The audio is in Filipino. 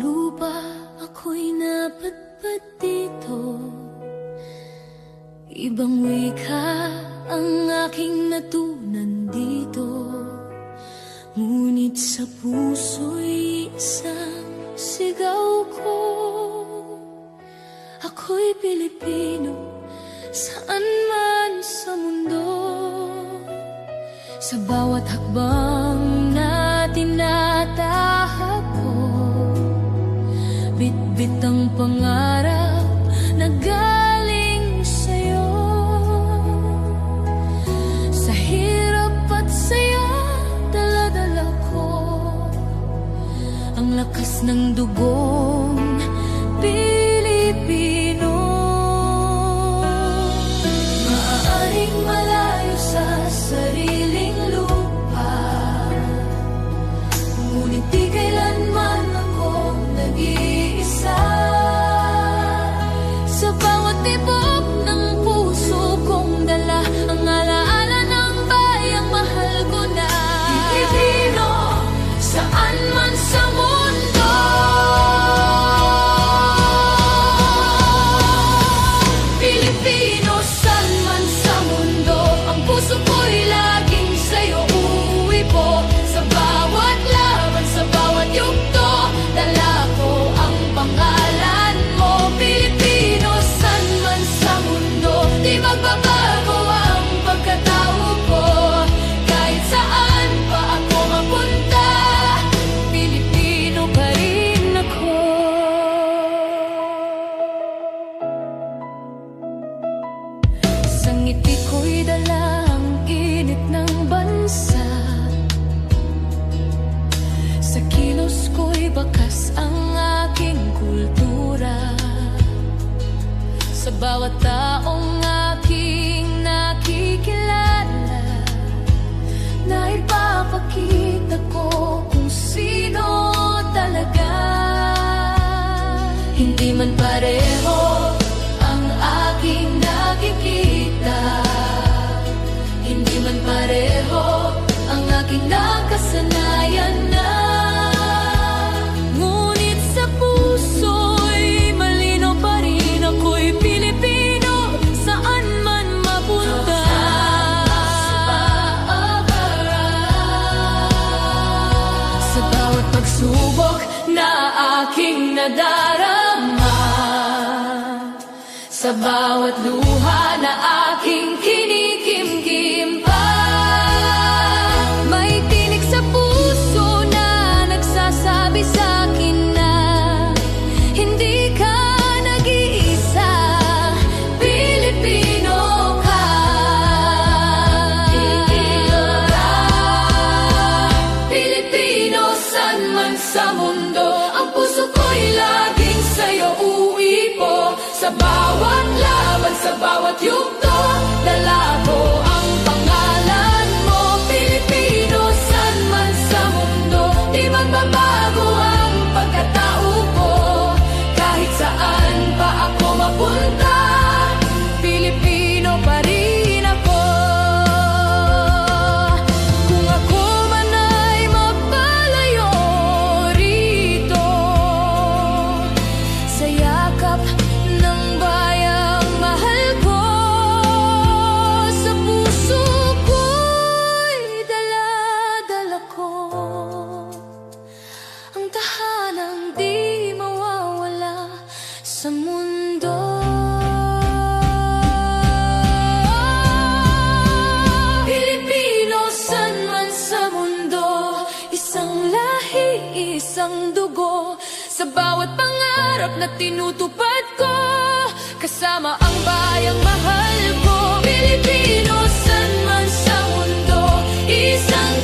lupa, ako'y napadpad dito. Ibang wika ang aking natunan dito, ngunit sa puso'y isang sigaw ko. Ako'y Pilipino, saan man sa mundo. Sa bawat hakbang na tinatahak ko, bitbit ang pangarap na galing sa'yo. Sa hirap at saya, dala-dala ko ang lakas ng dugong Pilipino. Maaaring malayo sa sariling lupa, ngunit di kailanman ako nag-iisa. Sa bawat tibok ng puso kong dala ang alaala ng bayang mahal ko na Pilipino, saan man sa mundo. Pilipino, saan man sa mundo, ang puso ko'y laging sa'yo uuwi po. Sa bawat laban, sa bawat yugto, dala ko ang pangalan mo. Pilipino, saan man sa mundo, di magbabago ang pagkatao ko. Kahit saan pa ako mapunta, Pilipino pa rin ako. Sa ngiti ko'y dala ang init ng bansa, sa kilos ko'y bakas ang aking kultura. Sa bawat taong aking nakikilala, naipapakita ko kung sino talaga. Hindi man pareho ang aking nakikita, hindi man pareho ang aking nakasanayan na, ngunit sa puso'y malinaw pa rin ako'y Pilipino, saan man mapunta. Sa bawat pagsubok na aking nadarama, sa bawat luha na aking kinikimkim pa, may tinig sa puso na nagsasabi sa'kin na hindi ka nag-iisa. Pilipino ka, Pilipino, saan man sa mundo, ang puso ko'y laging sa'yo uuwi po. Sa bawat laban, sa bawat yugto, dala ko ang pangalan mo. Pilipino, saan man sa mundo, di magbabago ang pagkatao ko. Kahit saan pa ako mapunta, Pilipino pa rin ako. Kung ako man ay mapalayo rito, sa yakap ng bayang mahal ko, sa puso ko'y dala-dala ko ang tahanang di mawawala sa mundo. Pilipino, saan man sa mundo, isang lahi, isang dugo. Sa bawat pangarap na tinutupad ko, kasama ang bayang mahal ko. Pilipino, saan man sa mundo, isang